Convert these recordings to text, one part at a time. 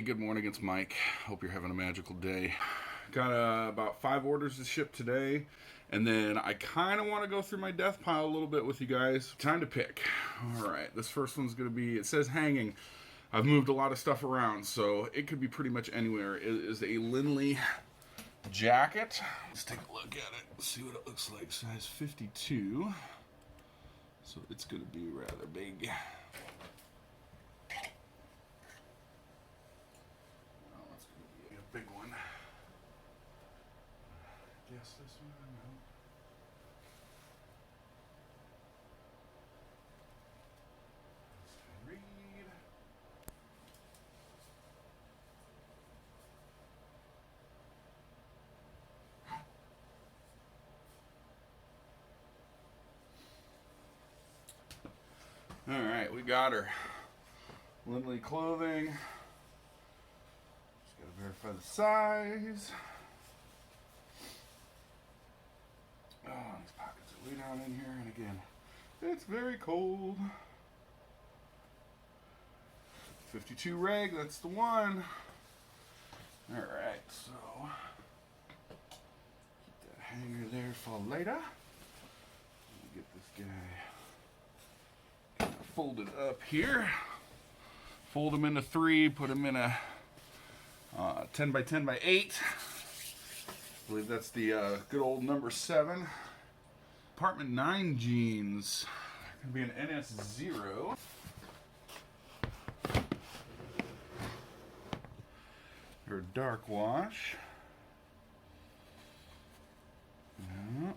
good morning, it's Mike. Hope you're having a magical day. Got about 5 orders to ship today, and then I kind of want to go through my death pile a little bit with you guys. Time to pick. Alright, this first one's going to be, it says hanging. I've moved a lot of stuff around, so it could be pretty much anywhere. It is a Lindley jacket. Let's take a look at it, see what it looks like. Size 52, so it's going to be rather big. Big one. Guess this one. No. Let's read. All right, we got her. Lindley clothing. Verify the size. Oh, these pockets are way down in here, and again, it's very cold. 52 reg, that's the one. Alright, so keep that hanger there for later. Let me get this guy folded up here. Fold him into 3, put him in a 10 by 10 by 8. I believe that's the good old number 7. Apartment 9 jeans. Gonna be an NS0. They're a dark wash. Yeah.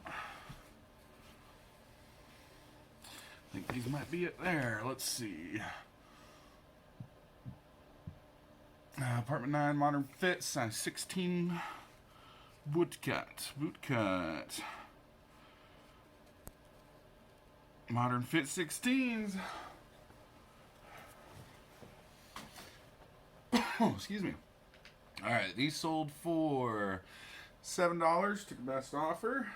I think these might be it there. Let's see. Apartment 9 modern fit, size 16, boot cut, modern fit 16s. Oh, excuse me. All right, these sold for $7. Took the best offer,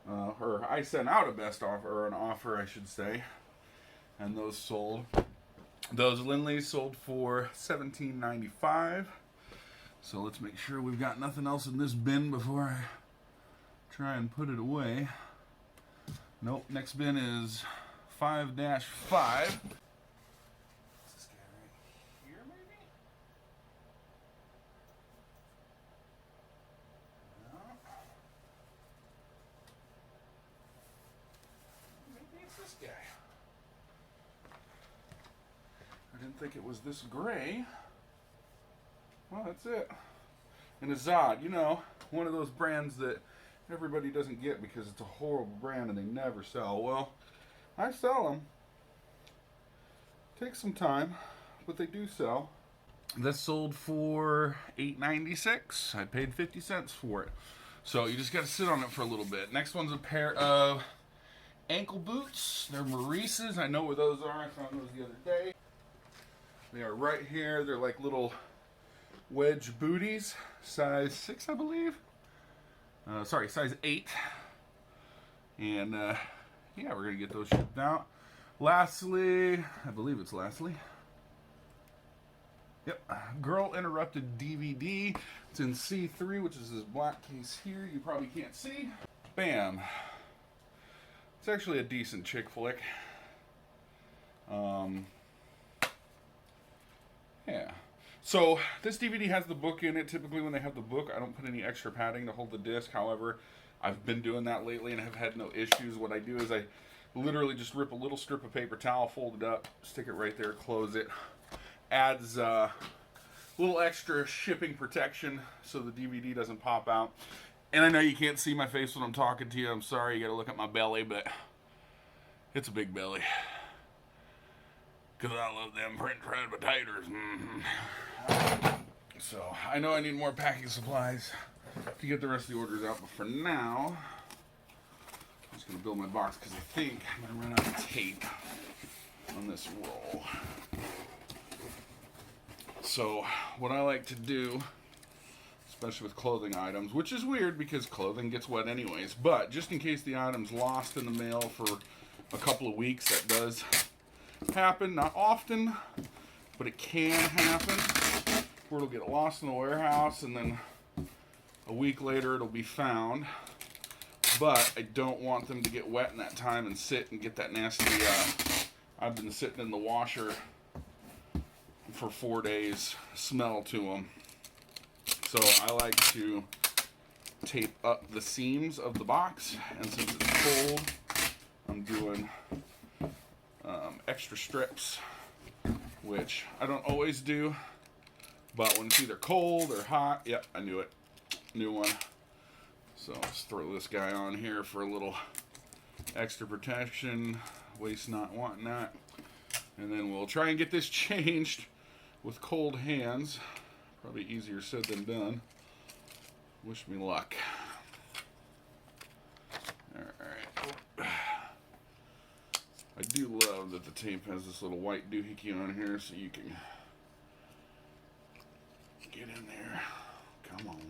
or I sent out a best offer, or an offer, I should say, and those sold. Those Lindleys sold for $17.95. So let's make sure we've got nothing else in this bin before I try and put it away. Nope, next bin is 5-5. Is this guy right here, maybe? No. Maybe it's this guy. I didn't think it was this gray. Well, that's it. And a Zod, you know, one of those brands that everybody doesn't get because it's a horrible brand and they never sell. Well, I sell them. Takes some time, but they do sell. This sold for $8.96. I paid 50 cents for it. So you just got to sit on it for a little bit. Next one's a pair of ankle boots. They're Maurice's. I know where those are. I found those the other day. They are right here. They're like little wedge booties. Size 6, I believe. Sorry, size 8. And yeah, we're going to get those shipped out. Lastly, I believe it's lastly. Yep, Girl Interrupted DVD. It's in C3, which is this black case here. You probably can't see. Bam. It's actually a decent chick flick. Yeah. So this DVD has the book in it. Typically when they have the book, I don't put any extra padding to hold the disc. However, I've been doing that lately and have had no issues. What I do is I literally just rip a little strip of paper towel, fold it up, stick it right there, close it. Adds a little extra shipping protection so the DVD doesn't pop out. And I know you can't see my face when I'm talking to you. I'm sorry, you gotta look at my belly, but it's a big belly. Because I love them French fried potatoes. So, I know I need more packing supplies to get the rest of the orders out. But for now, I'm just going to build my box because I think I'm going to run out of tape on this roll. So, what I like to do, especially with clothing items, which is weird because clothing gets wet anyways, but just in case the item's lost in the mail for a couple of weeks, that does happen. Not often, but it can happen. where it'll get lost in the warehouse, and then a week later it'll be found. But I don't want them to get wet in that time and sit and get that nasty, I've been sitting in the washer for 4 days, smell to them. So I like to tape up the seams of the box, and since it's cold, I'm doing extra strips, which I don't always do, but when it's either cold or hot, yep, I knew it, new one. So let's throw this guy on here for a little extra protection, waste not, want not, and then we'll try and get this changed with cold hands. Probably easier said than done. Wish me luck. Alright. I do love that the tape has this little white doohickey on here so you can get in there. Come on.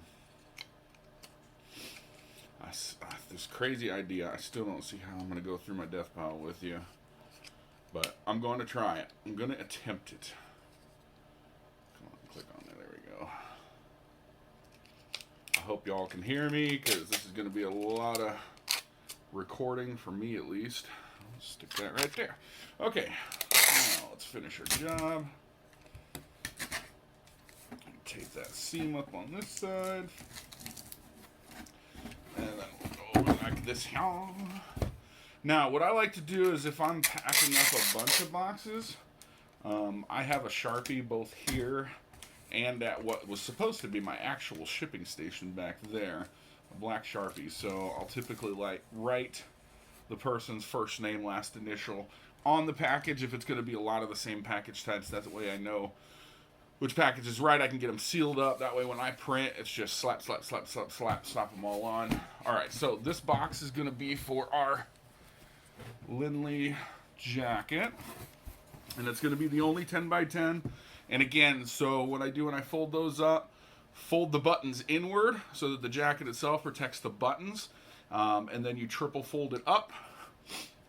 This crazy idea, I still don't see how I'm going to go through my death pile with you. But I'm going to try it. I'm going to attempt it. Come on, click on that. There we go. I hope y'all can hear me, because this is going to be a lot of recording, for me at least. I'll stick that right there. Okay, now let's finish our job. Tape that seam up on this side. And then we'll go over like this here. Now, what I like to do is if I'm packing up a bunch of boxes, I have a Sharpie both here and at what was supposed to be my actual shipping station back there, a black Sharpie. So I'll typically write the person's first name, last initial on the package if it's going to be a lot of the same package types. That way I know which package is right. I can get them sealed up. That way when I print, it's just slap, slap, slap, slap, slap, slap them all on. All right, so this box is going to be for our Lindley jacket, and it's going to be the only 10 by 10. And again, so what I do when I fold those up, fold the buttons inward so that the jacket itself protects the buttons, and then you triple fold it up.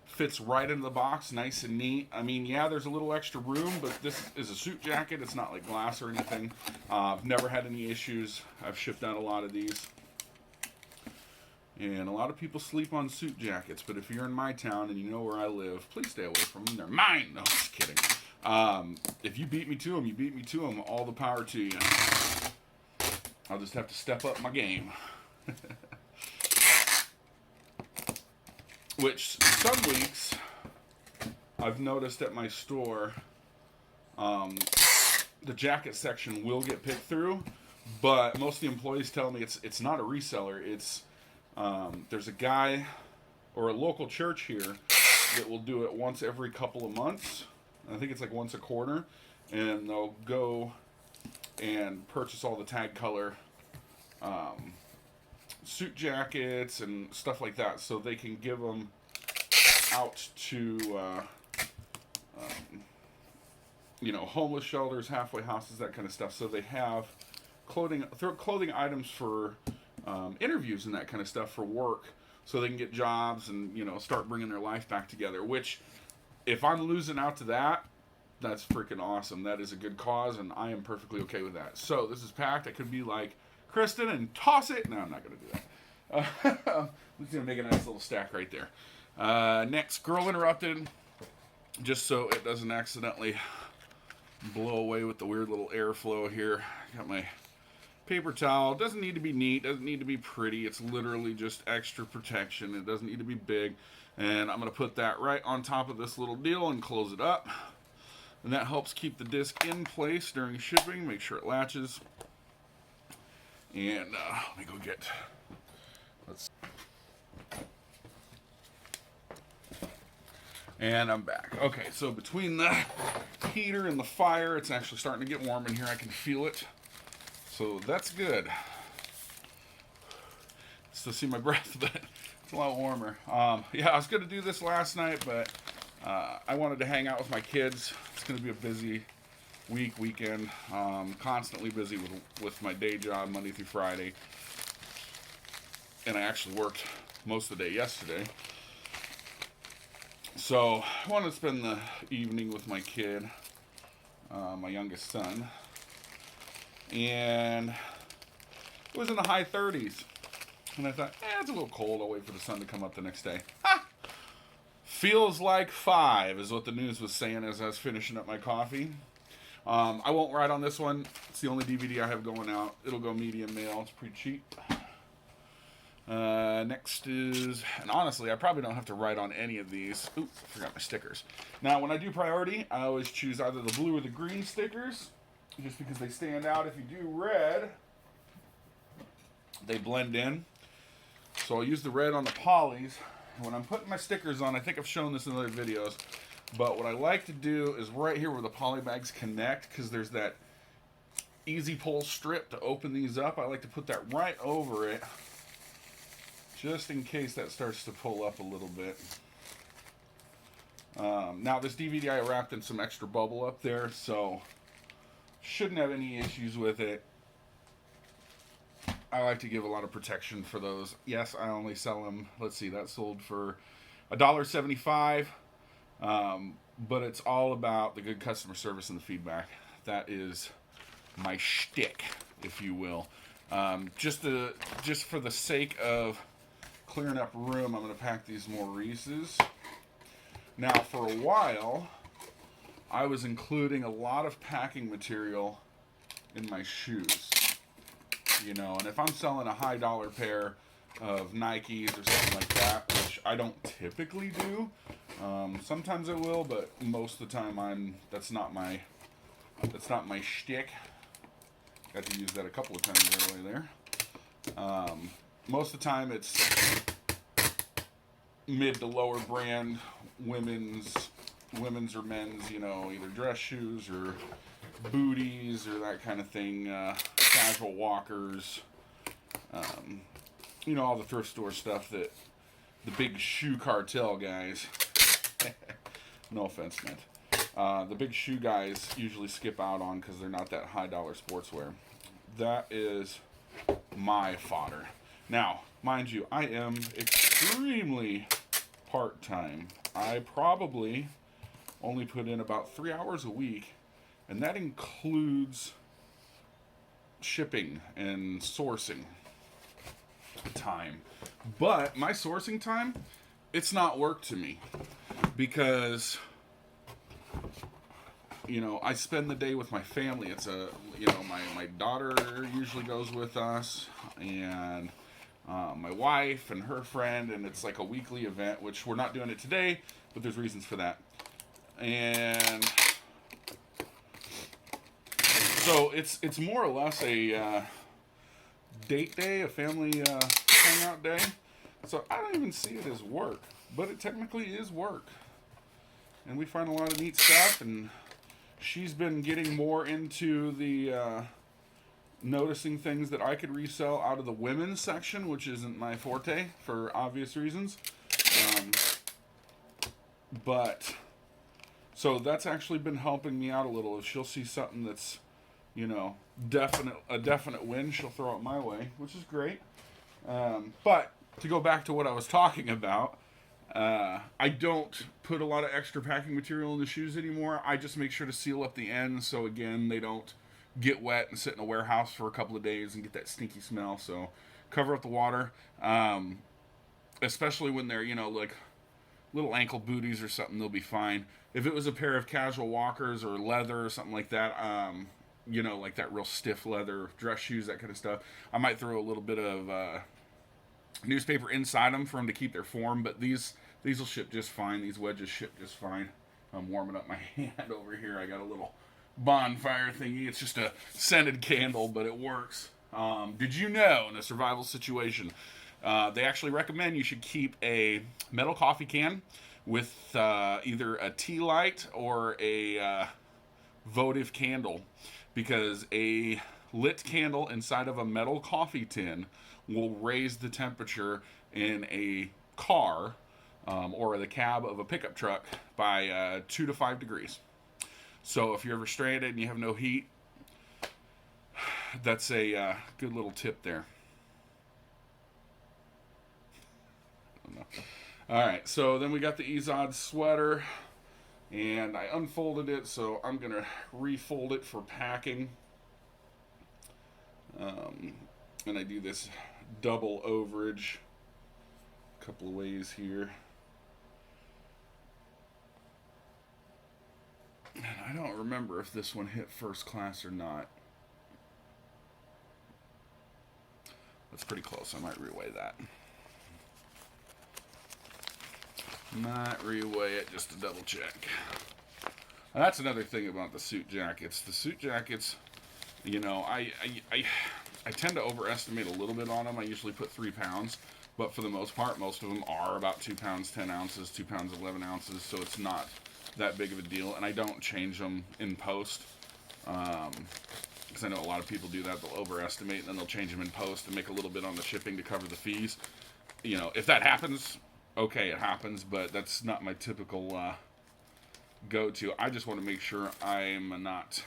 Fits right into the box, nice and neat. I mean, yeah, there's a little extra room, but this is a suit jacket. It's not like glass or anything. I've never had any issues. I've shipped out a lot of these. And a lot of people sleep on suit jackets, but if you're in my town and you know where I live, please stay away from them. They're mine. No, just kidding. If you beat me to them, you beat me to them. All the power to you. I'll just have to step up my game. Which, some weeks, I've noticed at my store, the jacket section will get picked through, but most of the employees tell me it's not a reseller. It's there's a guy or a local church here that will do it once every couple of months. I think it's like once a quarter, and they'll go and purchase all the tag color suit jackets and stuff like that, so they can give them out to homeless shelters, halfway houses, that kind of stuff. So they have clothing items for interviews and that kind of stuff for work, so they can get jobs and start bringing their life back together. Which, if I'm losing out to that, that's freaking awesome. That is a good cause, and I am perfectly okay with that. So this is packed. I could be like Kristen and toss it. No, I'm not going to do that. I'm just going to make a nice little stack right there. Next, Girl Interrupted, just so it doesn't accidentally blow away with the weird little airflow here. Got my paper towel. Doesn't need to be neat, doesn't need to be pretty. It's literally just extra protection. It doesn't need to be big. And I'm going to put that right on top of this little deal and close it up. And that helps keep the disc in place during shipping, make sure it latches. And let me go get, and I'm back. Okay, so between the heater and the fire, it's actually starting to get warm in here. I can feel it. So that's good. Still see my breath, but it's a lot warmer. Yeah, I was going to do this last night, but I wanted to hang out with my kids. It's going to be a busy weekend. Constantly busy with my day job, Monday through Friday. And I actually worked most of the day yesterday. So I wanted to spend the evening with my kid, my youngest son. and it was in the high 30s. And I thought, it's a little cold. I'll wait for the sun to come up the next day. Feels like 5 is what the news was saying as I was finishing up my coffee. I won't ride on this one. It's the only DVD I have going out. It'll go medium mail. It's pretty cheap. Next is, and honestly, I probably don't have to write on any of these. Ooh, I forgot my stickers. Now, when I do priority, I always choose either the blue or the green stickers, just because they stand out. If you do red, they blend in. So I'll use the red on the polys. When I'm putting my stickers on, I think I've shown this in other videos, but what I like to do is right here where the poly bags connect, because there's that easy pull strip to open these up. I like to put that right over it, just in case that starts to pull up a little bit. Now this DVD I wrapped in some extra bubble up there, so shouldn't have any issues with it. I like to give a lot of protection for those. Yes, I only sell them. Let's see, that sold for $1.75. But it's all about the good customer service and the feedback. That is my shtick, if you will. Just for the sake of clearing up room, I'm going to pack these Maurices. Now, for a while, I was including a lot of packing material in my shoes. You know, and if I'm selling a high dollar pair of Nikes or something like that, which I don't typically do, sometimes I will, but most of the time that's not my shtick. Got to use that a couple of times right away there. Most of the time it's mid to lower brand women's or men's, you know, either dress shoes or booties or that kind of thing, casual walkers, you know, all the thrift store stuff that the big shoe cartel guys, no offense meant, the big shoe guys usually skip out on because they're not that high dollar sportswear. That is my fodder. Now, mind you, I am extremely part-time. I probably only put in about 3 hours a week, and that includes shipping and sourcing time. But my sourcing time, it's not work to me, because, you know, I spend the day with my family. It's my daughter usually goes with us, and my wife and her friend, and it's like a weekly event, which we're not doing it today, but there's reasons for that. And so it's more or less a date day, a family hangout day. So I don't even see it as work, but it technically is work. And we find a lot of neat stuff, and she's been getting more into the noticing things that I could resell out of the women's section, which isn't my forte for obvious reasons. But so that's actually been helping me out a little. If she'll see something that's, you know, a definite win, she'll throw it my way, which is great. But to go back to what I was talking about, I don't put a lot of extra packing material in the shoes anymore. I just make sure to seal up the ends, so again, they don't get wet and sit in a warehouse for a couple of days and get that stinky smell. So cover up the water, especially when they're, you know, like little ankle booties or something, they'll be fine. If it was a pair of casual walkers or leather or something like that, you know, like that real stiff leather dress shoes, that kind of stuff, I might throw a little bit of newspaper inside them for them to keep their form, but these will ship just fine. These wedges ship just fine. I'm warming up my hand over here. I got a little bonfire thingy. It's just a scented candle, but it works. Did you know, in a survival situation, they actually recommend you should keep a metal coffee can with either a tea light or a votive candle, because a lit candle inside of a metal coffee tin will raise the temperature in a car or the cab of a pickup truck by 2 to 5 degrees. So if you're ever stranded and you have no heat, that's a good little tip there. Alright, so then we got the Izod sweater, and I unfolded it, so I'm going to refold it for packing. And I do this double overage a couple of ways here. And I don't remember if this one hit first class or not. That's pretty close. I might reweigh that. Might reweigh it just to double check. And that's another thing about the suit jackets. The suit jackets, you know, I tend to overestimate a little bit on them. I usually put 3 pounds, but for the most part, most of them are about 2 pounds 10 ounces, 2 pounds 11 ounces, so it's not that big of a deal. And I don't change them in post, because I know a lot of people do that. They'll overestimate and then they'll change them in post and make a little bit on the shipping to cover the fees. You know, if that happens, okay, it happens, but that's not my typical go-to. I just want to make sure I'm not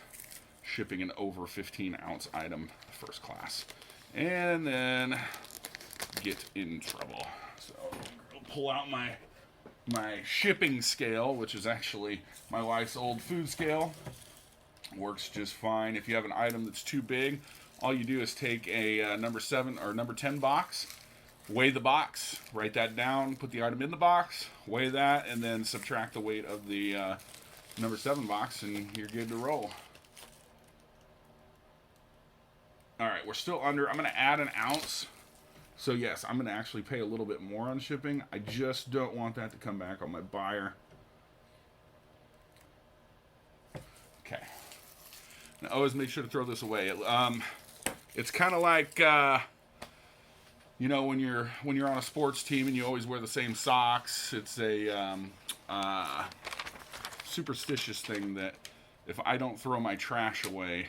shipping an over 15 ounce item first class and then get in trouble. So I'll pull out my shipping scale, which is actually my wife's old food scale. Works just fine. If you have an item that's too big, all you do is take a number 7 or number 10 box, weigh the box, write that down, put the item in the box, weigh that, and then subtract the weight of the number 7 box, and you're good to roll. Alright, we're still under. I'm going to add an ounce. So yes, I'm going to actually pay a little bit more on shipping. I just don't want that to come back on my buyer. Okay. Now always make sure to throw this away. It's kind of like you know, when you're on a sports team and you always wear the same socks. It's a superstitious thing that if I don't throw my trash away,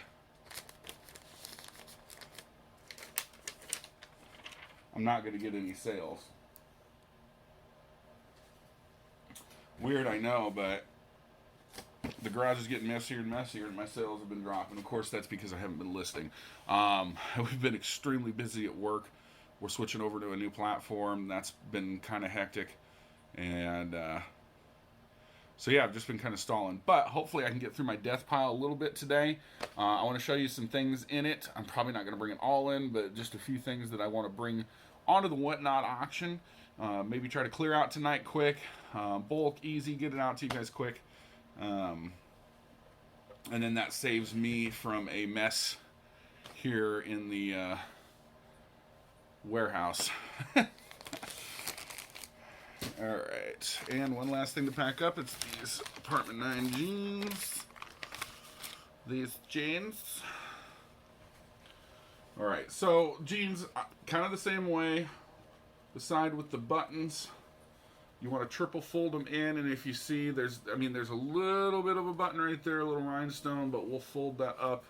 I'm not going to get any sales. Weird, I know, but the garage is getting messier and messier, and my sales have been dropping. Of course, that's because I haven't been listing. We've been extremely busy at work. We're switching over to a new platform. That's been kind of hectic. And so, yeah, I've just been kind of stalling. But hopefully I can get through my death pile a little bit today. I want to show you some things in it. I'm probably not going to bring it all in, but just a few things that I want to bring onto the Whatnot auction. Maybe try to clear out tonight quick. Bulk, easy, get it out to you guys quick. And then that saves me from a mess here in the warehouse. Alright, and one last thing to pack up. It's these Apartment 9 jeans. These jeans. Alright, so jeans, kind of the same way. The side with the buttons. You want to triple fold them in, and if you see, there's a little bit of a button right there, a little rhinestone, but we'll fold that up.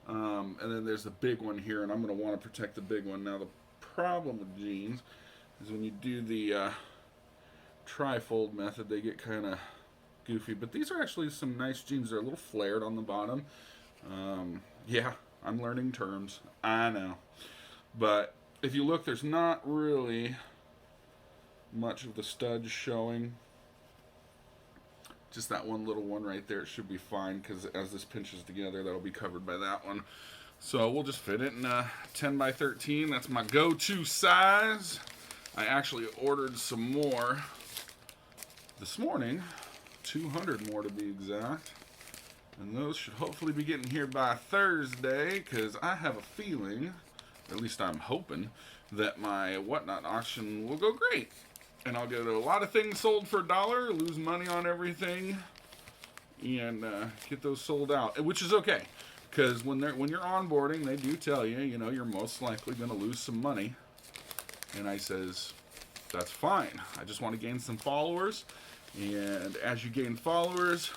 And then there's the big one here, and I'm going to want to protect the big one. Now, the problem with jeans is when you do the tri-fold method, they get kind of goofy. But these are actually some nice jeans. They're a little flared on the bottom. Yeah, I'm learning terms. I know. But if you look, there's not really much of the studs showing. Just that one little one right there. It should be fine, because as this pinches together, that'll be covered by that one. So we'll just fit it in a 10 by 13. That's my go-to size. I actually ordered some more this morning, 200 more to be exact. And those should hopefully be getting here by Thursday, because I have a feeling, at least I'm hoping, that my Whatnot auction will go great. And I'll get a lot of things sold for $1, lose money on everything, and get those sold out, which is okay. Because when you're onboarding, they do tell you, you know, you're most likely going to lose some money. And I says, that's fine. I just want to gain some followers. And as you gain followers,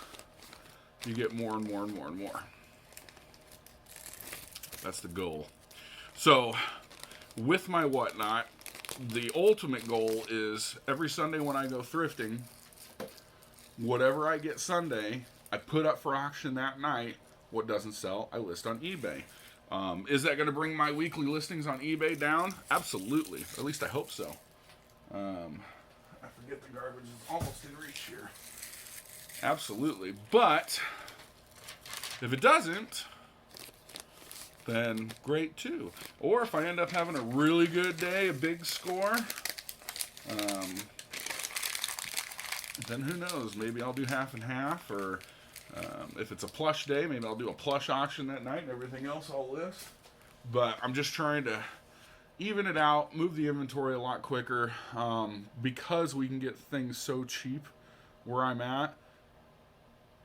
you get more and more and more and more. That's the goal. So, with my Whatnot, the ultimate goal is every Sunday when I go thrifting, whatever I get Sunday, I put up for auction that night. What doesn't sell, I list on eBay. Is that going to bring my weekly listings on eBay down? Absolutely. At least I hope so. I forget the garbage is almost in reach here. Absolutely. But if it doesn't, then great too. Or if I end up having a really good day, a big score, then who knows? Maybe I'll do half and half, or if it's a plush day, maybe I'll do a plush auction that night and everything else I'll list. But I'm just trying to even it out, move the inventory a lot quicker, because we can get things so cheap where I'm at.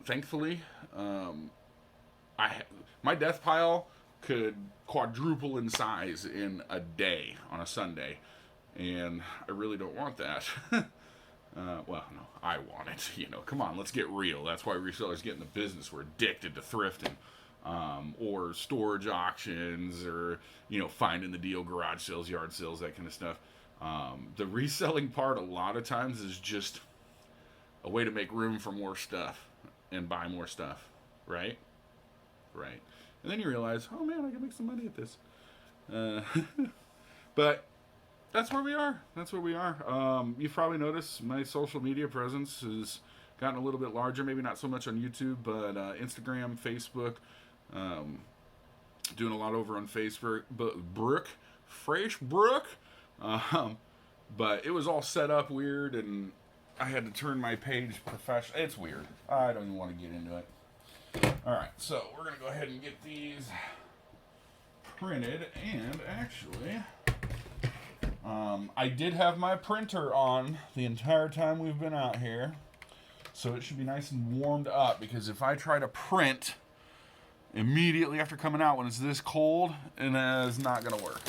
Thankfully, my death pile could quadruple in size in a day on a Sunday, and I really don't want that. Well, no, I want it. You know, come on, let's get real. That's why resellers get in the business. We're addicted to thrifting, or storage auctions, or, you know, finding the deal, garage sales, yard sales, that kind of stuff. The reselling part a lot of times is just a way to make room for more stuff and buy more stuff, right? Right. And then you realize, oh man, I can make some money at this. But that's where we are. That's where we are. You've probably noticed my social media presence has gotten a little bit larger. Maybe not so much on YouTube, but Instagram, Facebook. Doing a lot over on Facebook. Facebook. But it was all set up weird, and I had to turn my page professional. It's weird. I don't even want to get into it. Alright, so we're going to go ahead and get these printed, and actually, I did have my printer on the entire time we've been out here, so it should be nice and warmed up, because if I try to print immediately after coming out when it's this cold, it's not going to work.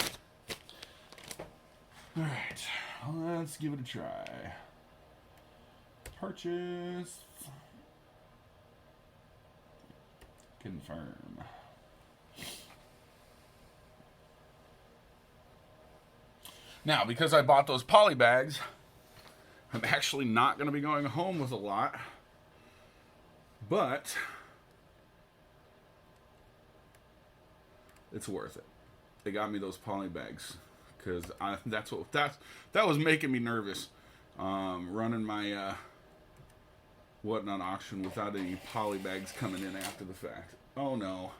Alright, let's give it a try. Purchase. Confirm. Now, because I bought those poly bags, I'm actually not going to be going home with a lot, but it's worth it. They got me those poly bags, because that was making me nervous, running my Whatnot auction without any poly bags coming in after the fact. Oh no.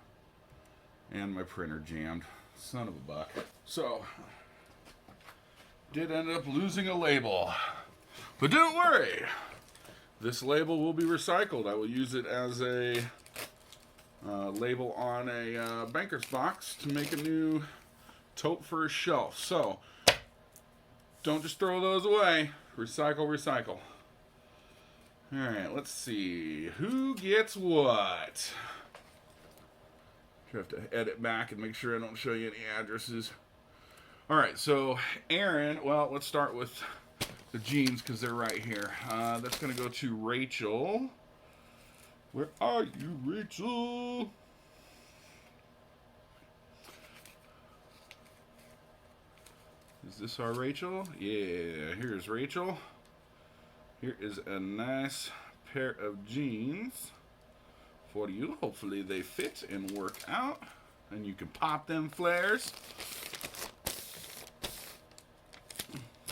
And my printer jammed. Son of a buck. So, did end up losing a label. But don't worry. This label will be recycled. I will use it as a label on a banker's box to make a new tote for a shelf. So, don't just throw those away. Recycle, recycle. Alright, let's see. Who gets what? I have to edit back and make sure I don't show you any addresses. Alright, so Aaron, well, let's start with the jeans because they're right here. That's going to go to Rachel. Where are you, Rachel? Is this our Rachel? Yeah, here's Rachel. Here is a nice pair of jeans for you. Hopefully they fit and work out, and you can pop them flares.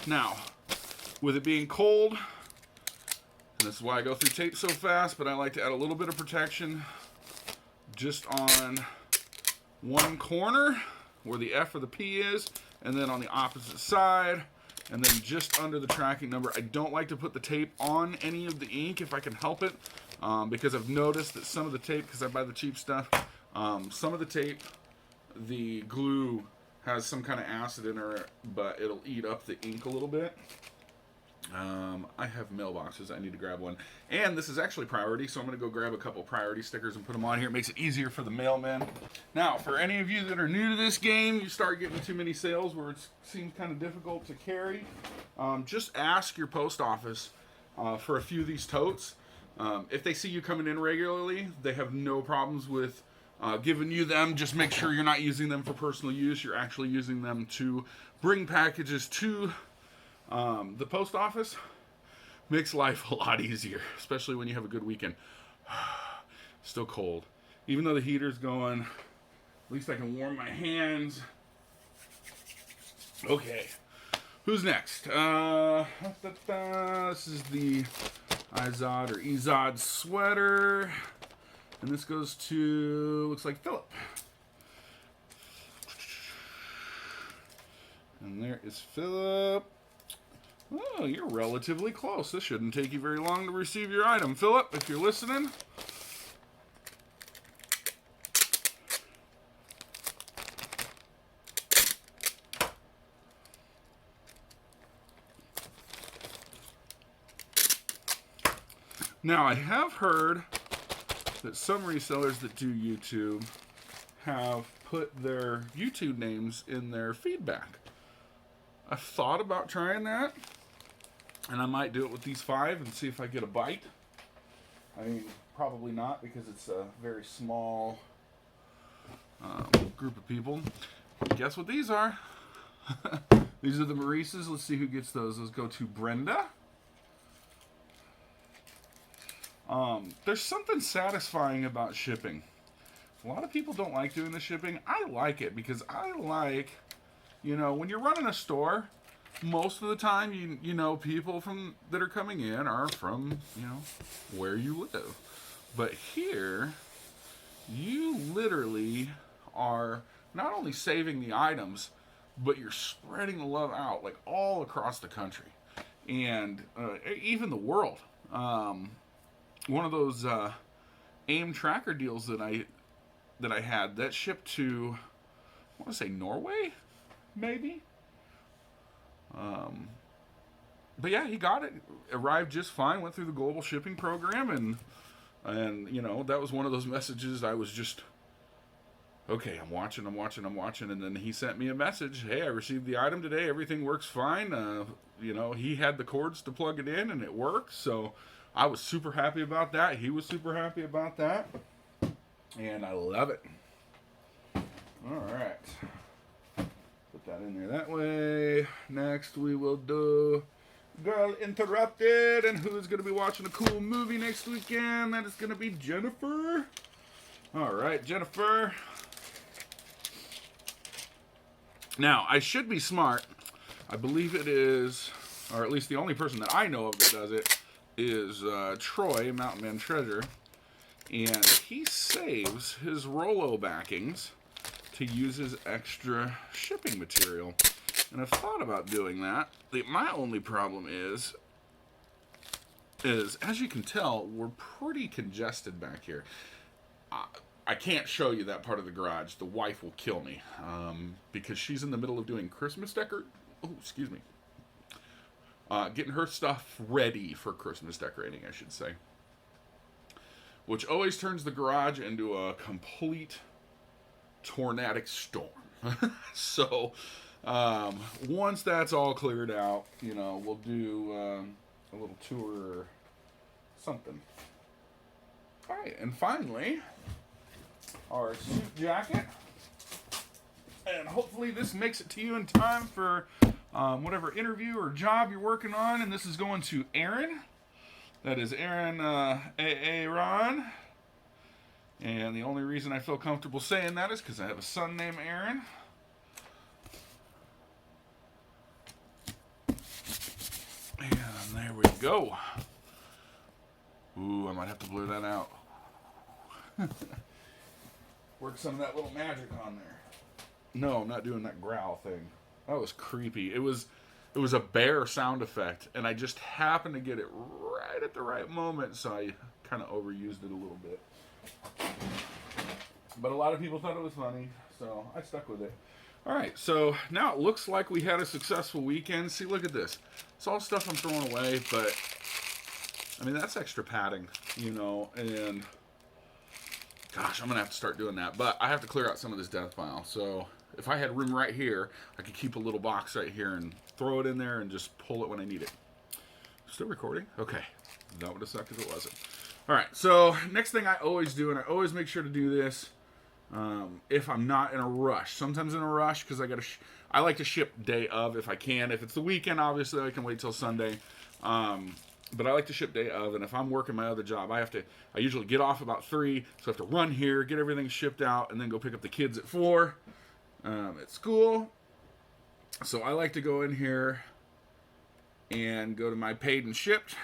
Now, with it being cold, and this is why I go through tape so fast, but I like to add a little bit of protection just on one corner where the F or the P is, and then on the opposite side, and then just under the tracking number. I don't like to put the tape on any of the ink if I can help it, because I've noticed that some of the tape, because I buy the cheap stuff, some of the tape, the glue has some kind of acid in it, but it'll eat up the ink a little bit. I have mailboxes. I need to grab one. And this is actually priority, so I'm going to go grab a couple priority stickers and put them on here. It makes it easier for the mailman. Now, for any of you that are new to this game, you start getting too many sales where it seems kind of difficult to carry, just ask your post office for a few of these totes. If they see you coming in regularly, they have no problems with giving you them. Just make sure you're not using them for personal use. You're actually using them to bring packages to the post office. Makes life a lot easier, especially when you have a good weekend. Still cold. Even though the heater's going, at least I can warm my hands. Okay. Who's next? This is the Izod or Ezod sweater. And this goes to, looks like Philip. And there is Philip. Oh, you're relatively close. This shouldn't take you very long to receive your item. Philip, if you're listening. Now, I have heard that some resellers that do YouTube have put their YouTube names in their feedback. I've thought about trying that, and I might do it with these 5 and see if I get a bite. I mean, probably not, because it's a very small group of people. Guess what these are? These are the Maurices. Let's see who gets those. Let's go to Brenda. There's something satisfying about shipping. A lot of people don't like doing the shipping. I like it because I like, when you're running a store, most of the time, people that are coming in are from, where you live. But here, you literally are not only saving the items, but you're spreading the love out, like, all across the country. And even the world. One of those AIM tracker deals that I had that shipped to, I want to say Norway, maybe. But yeah, he got it. Arrived just fine. Went through the global shipping program, and that was one of those messages. I was just, okay, I'm watching, and then he sent me a message. Hey, I received the item today. Everything works fine. He had the cords to plug it in, and it worked. So I was super happy about that. He was super happy about that. And I love it. All right. Put that in there that way. Next we will do Girl Interrupted. And who's going to be watching a cool movie next weekend? That is going to be Jennifer. All right, Jennifer. Now, I should be smart. I believe it is, or at least the only person that I know of that does it, is Troy, Mountain Man Treasure, and he saves his Rolo backings to use as extra shipping material. And I've thought about doing that. My only problem is as you can tell, we're pretty congested back here. I can't show you that part of the garage. The wife will kill me because she's in the middle of doing Christmas getting her stuff ready for Christmas decorating, I should say. Which always turns the garage into a complete tornadic storm. So, once that's all cleared out, we'll do a little tour or something. All right, and finally, our suit jacket. And hopefully this makes it to you in time for whatever interview or job you're working on. And this is going to Aaron. That is Aaron Aaron. And the only reason I feel comfortable saying that is because I have a son named Aaron. And there we go. Ooh, I might have to blur that out. Work some of that little magic on there. No, I'm not doing that growl thing. That was creepy. It was a bear sound effect, and I just happened to get it right at the right moment, so I kind of overused it a little bit. But a lot of people thought it was funny, so I stuck with it. All right, so now it looks like we had a successful weekend. See, look at this. It's all stuff I'm throwing away, but I mean, that's extra padding, and gosh, I'm going to have to start doing that. But I have to clear out some of this death pile, so if I had room right here, I could keep a little box right here and throw it in there and just pull it when I need it. Still recording? Okay. That would have sucked if it wasn't. All right, so next thing I always do, and I always make sure to do this if I'm not in a rush. Sometimes in a rush because I like to ship day of if I can. If it's the weekend, obviously I can wait till Sunday. But I like to ship day of, and if I'm working my other job, I usually get off about 3, so I have to run here, get everything shipped out, and then go pick up the kids at 4 at school. So I like to go in here and go to my paid and shipped,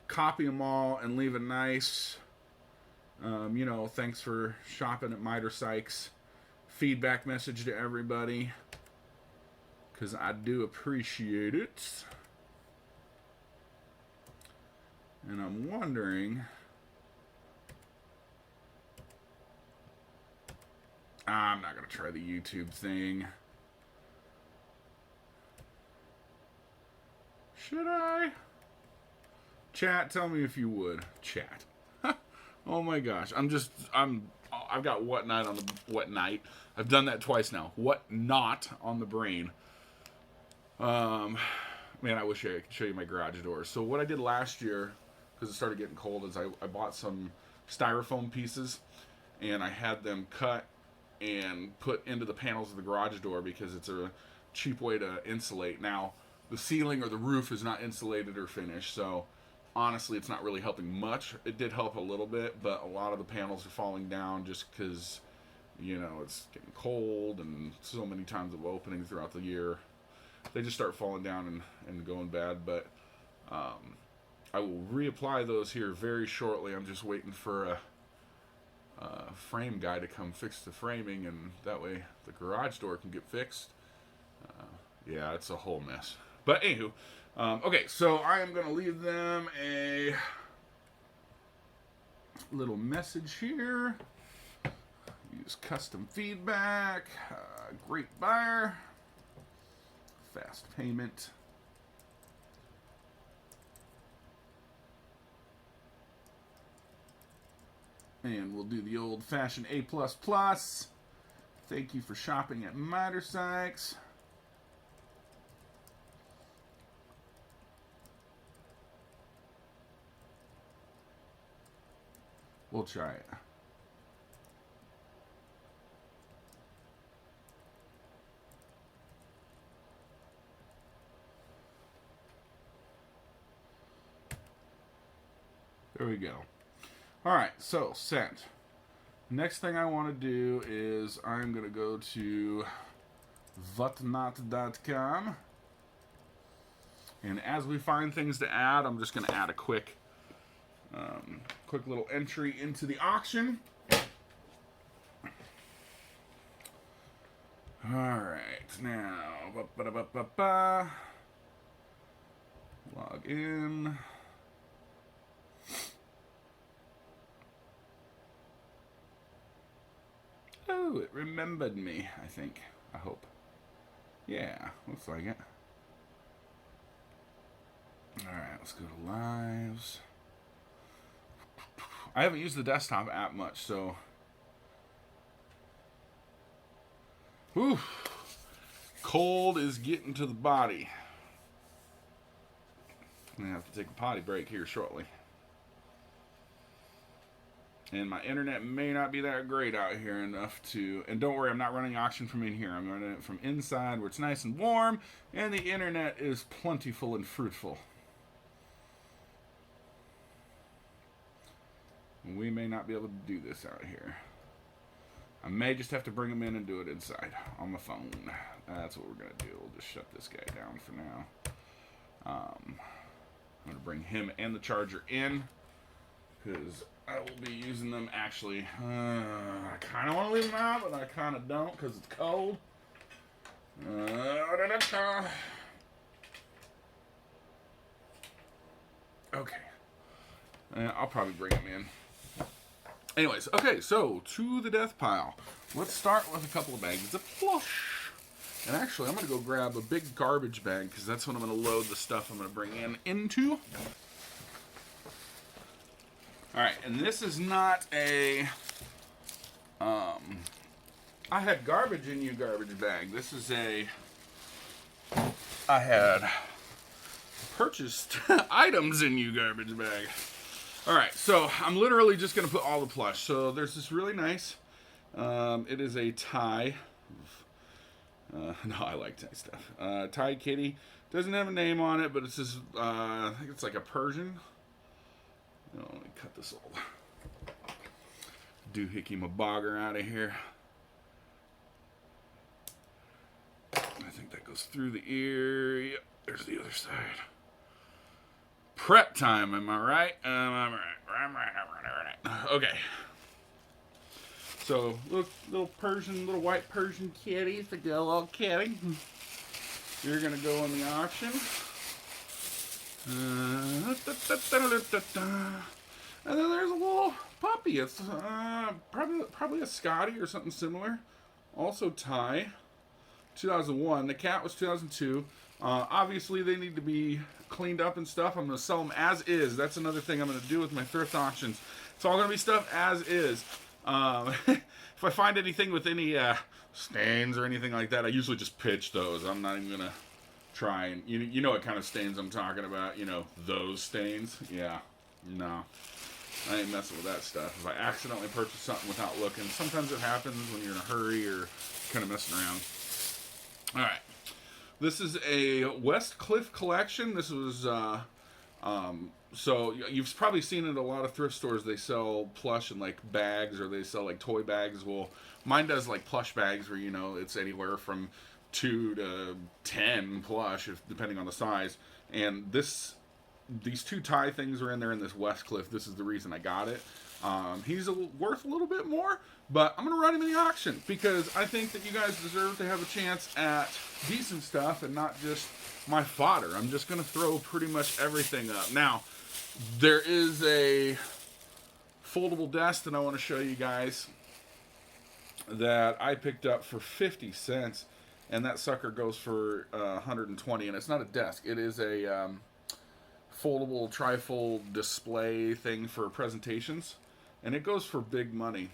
copy them all, and leave a nice, thanks for shopping at Miter Sykes feedback message to everybody. because I do appreciate it. And I'm wondering... I'm not going to try the YouTube thing. Should I? Chat, tell me if you would. Chat. Oh my gosh. I've got what night? I've done that twice now. What not on the brain. Man, I wish I could show you my garage doors. So what I did last year, because it started getting cold, is I bought some styrofoam pieces and I had them cut and put into the panels of the garage door because it's a cheap way to insulate. Now, the ceiling or the roof is not insulated or finished, so honestly, it's not really helping much. It did help a little bit, but a lot of the panels are falling down just because, you know, it's getting cold and so many times of opening throughout the year. They just start falling down and going bad, but I will reapply those here very shortly. I'm just waiting for a frame guy to come fix the framing, and that way the garage door can get fixed. Yeah, it's a whole mess. But anywho, okay, so I am going to leave them a little message here. Use custom feedback, great buyer, fast payment. And we'll do the old-fashioned A++. Thank you for shopping at Miter Sykes. We'll try it. There we go. Alright, so sent. Next thing I want to do is I'm going to go to whatnot.com. And as we find things to add, I'm just going to add a quick little entry into the auction. Alright, now, log in. Oh, it remembered me, I think. I hope. Yeah, looks like it. Alright, let's go to lives. I haven't used the desktop app much, so... Whew. Cold is getting to the body. I'm going to have to take a potty break here shortly. And my internet may not be that great out here enough to... And don't worry, I'm not running auction from in here. I'm running it from inside where it's nice and warm, and the internet is plentiful and fruitful. We may not be able to do this out here. I may just have to bring them in and do it inside on my phone. That's what we're going to do. We'll just shut this guy down for now. I'm going to bring him and the charger in because I will be using them actually. I kind of want to leave them out, but I kind of don't because it's cold. Okay. I'll probably bring him in. Anyways, okay, so to the death pile. Let's start with a couple of bags of plush. And actually, I'm going to go grab a big garbage bag because that's what I'm going to load the stuff I'm going to bring in into. Alright, and this is not a... I had garbage in you garbage bag. This is a... I had purchased items in you garbage bag. Alright, so I'm literally just going to put all the plush. So there's this really nice, it is a Ty, no, I like Ty stuff, Ty Kitty. Doesn't have a name on it, but it's this, I think it's like a Persian. Oh, let me cut this old doohickey mabogger out of here. I think that goes through the ear. Yep, there's the other side. Prep time, am I right? I'm right. Okay. So, little white Persian kitties, the good little kitty. You're going to go in the auction. And then there's a little puppy. It's probably a Scotty or something similar. Also Thai. 2001. The cat was 2002. Obviously, they need to be cleaned up and stuff. I'm going to sell them as is. That's another thing I'm going to do with my thrift auctions. It's all going to be stuff as is. If I find anything with any stains or anything like that, I usually just pitch those. I'm not even going to try and... You know what kind of stains I'm talking about. You know, those stains. Yeah. No. I ain't messing with that stuff. If I accidentally purchase something without looking, sometimes it happens when you're in a hurry or kind of messing around. All right. This is a West Cliff collection. This was, so you've probably seen it at a lot of thrift stores. They sell plush in like bags, or they sell like toy bags. Well, mine does like plush bags where, you know, it's anywhere from 2 to 10 plush, depending on the size. And these two Thai things are in there in this West Cliff. This is the reason I got it. He's worth a little bit more, but I'm going to run him in the auction because I think that you guys deserve to have a chance at decent stuff and not just my fodder. I'm just going to throw pretty much everything up. Now, there is a foldable desk that I want to show you guys that I picked up for 50 cents, and that sucker goes for 120, and it's not a desk. It is a foldable trifold display thing for presentations, and it goes for big money.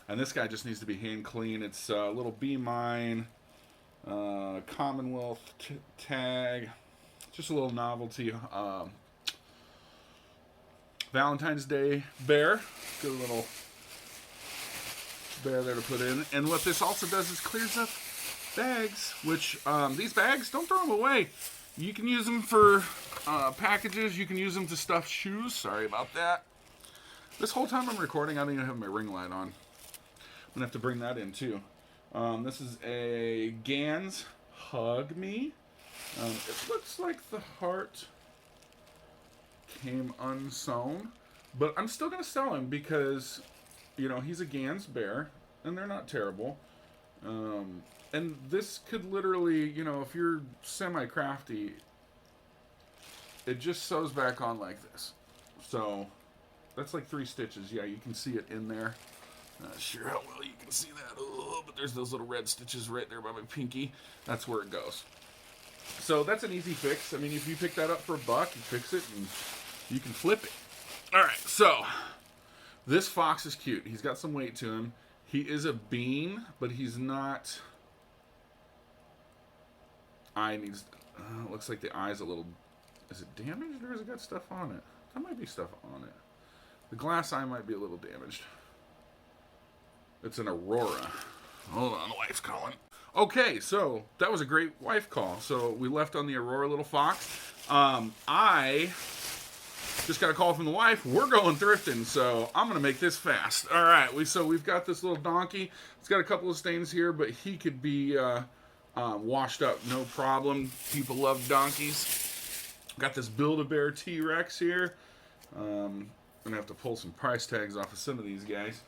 And this guy just needs to be hand clean. It's a little Be Mine Commonwealth tag, just a little novelty Valentine's Day bear. Good little bear there to put in. And what this also does is clears up bags, which these bags, don't throw them away. You can use them for packages. You can use them to stuff shoes. Sorry about that. This whole time I'm recording, I don't even have my ring light on. I'm going to have to bring that in, too. This is a Gans Hug Me. It looks like the heart came unsewn. But I'm still going to sell him because, you know, he's a Gans bear. And they're not terrible. And this could literally, you know, if you're semi-crafty, it just sews back on like this. So, that's like 3 stitches. Yeah, you can see it in there. Not sure how well you can see that. Oh, but there's those little red stitches right there by my pinky. That's where it goes. So, that's an easy fix. I mean, if you pick that up for $1, you fix it and you can flip it. Alright, so, this fox is cute. He's got some weight to him. He is a bean, but he's not... Eye needs... looks like the eye's a little... Is it damaged or has it got stuff on it? There might be stuff on it. The glass eye might be a little damaged. It's an Aurora. Hold on, the wife's calling. Okay, so that was a great wife call. So we left on the Aurora little fox. I just got a call from the wife. We're going thrifting, so I'm going to make this fast. All right, we've got this little donkey. It's got a couple of stains here, but he could be washed up, no problem. People love donkeys. Got this Build-A-Bear T-Rex here. I'm going to have to pull some price tags off of some of these guys.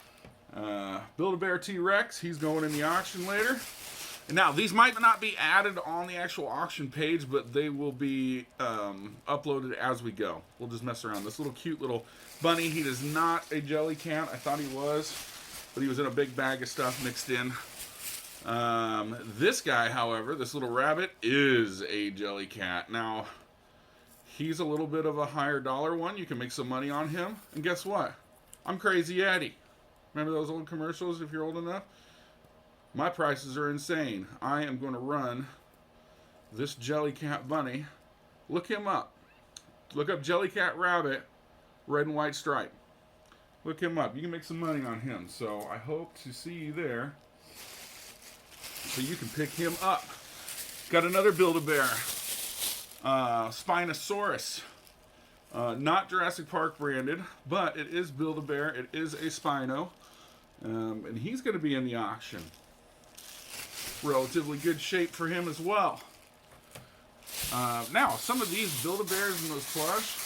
Build-A-Bear T-Rex, he's going in the auction later. And now, these might not be added on the actual auction page, but they will be uploaded as we go. We'll just mess around. This little cute little bunny, he is not a jelly cat. I thought he was, but he was in a big bag of stuff mixed in. This guy, however, this little rabbit, is a jelly cat. Now, he's a little bit of a higher dollar one. You can make some money on him. And guess what? I'm Crazy Eddie. Remember those old commercials if you're old enough? My prices are insane. I am going to run this Jellycat bunny. Look him up. Look up Jellycat Rabbit, red and white stripe. Look him up. You can make some money on him. So I hope to see you there so you can pick him up. Got another Build-A-Bear. Spinosaurus. Not Jurassic Park branded, but it is Build-A-Bear. It is a Spino. And he's going to be in the auction. Relatively good shape for him as well. Now, some of these Build-A-Bears and those plush,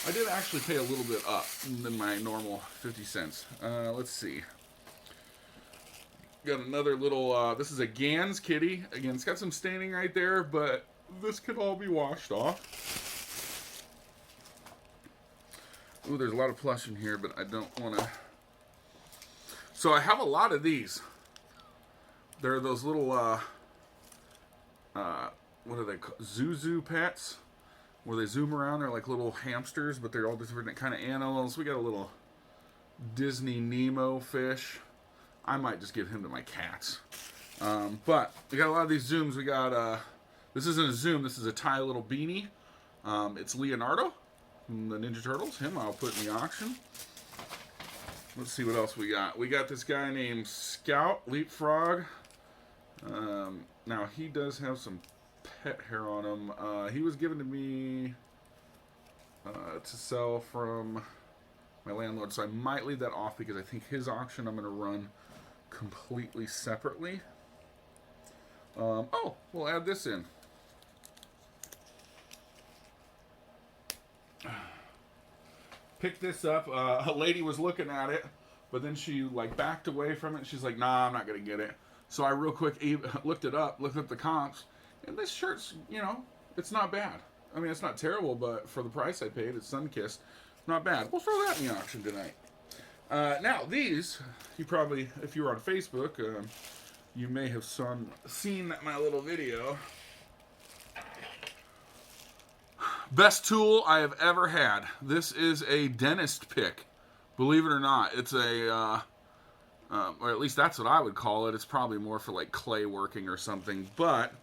I did actually pay a little bit up than my normal 50 cents. Let's see. Got another little, this is a Gans kitty. Again, it's got some staining right there, but this could all be washed off. Ooh, there's a lot of plush in here, but I don't want to. So I have a lot of these. They're those little, what are they called? Zuzu pets, where they zoom around. They're like little hamsters, but they're all different kind of animals. We got a little Disney Nemo fish. I might just give him to my cats. But we got a lot of these zooms. We got, this isn't a zoom, this is a Thai little beanie. It's Leonardo from the Ninja Turtles. Him I'll put in the auction. Let's see what else we got. We got this guy named Scout Leapfrog. Now he does have some pet hair on him. He was given to me to sell from my landlord, so I might leave that off because I think his auction I'm going to run completely separately. Oh, we'll add this in. Picked this up. A lady was looking at it, but then she like backed away from it. She's like, "Nah, I'm not gonna get it." So I real quick looked it up, looked up the comps, and this shirt's, you know, it's not bad. I mean, it's not terrible, but for the price I paid, it's sun-kissed. Not bad. We'll throw that in the auction tonight. Now, these, you probably, if you were on Facebook, you may have seen my little video. Best tool I have ever had. This is a dentist pick. Believe it or not, it's a, or at least that's what I would call it. It's probably more for like clay working or something, but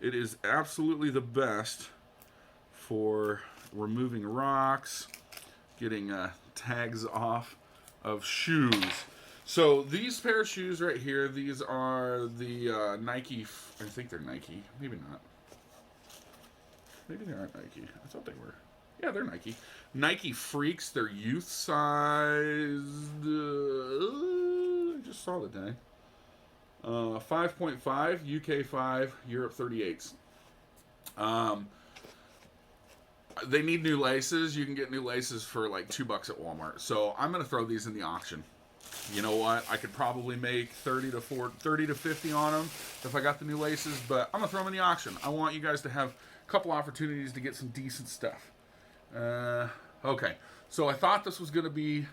it is absolutely the best for removing rocks, getting tags off of shoes. So these pair of shoes right here, these are the Nike, I think they're Nike, maybe not. Maybe they aren't Nike. I thought they were. Yeah, they're Nike. Nike Freaks, they're youth sized. I just saw the tag. 5.5, UK 5, Europe 38s. They need new laces. You can get new laces for like $2 at Walmart. So I'm going to throw these in the auction. You know what? I could probably make 30 to 50 on them if I got the new laces, but I'm going to throw them in the auction. I want you guys to have a couple opportunities to get some decent stuff. Okay. So I thought this was going to be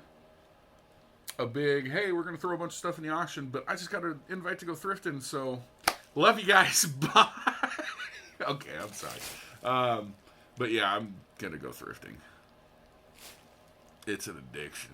a big, hey, we're going to throw a bunch of stuff in the auction, but I just got an invite to go thrifting, so love you guys. Bye. Okay, I'm sorry. But yeah, I'm going to go thrifting. It's an addiction.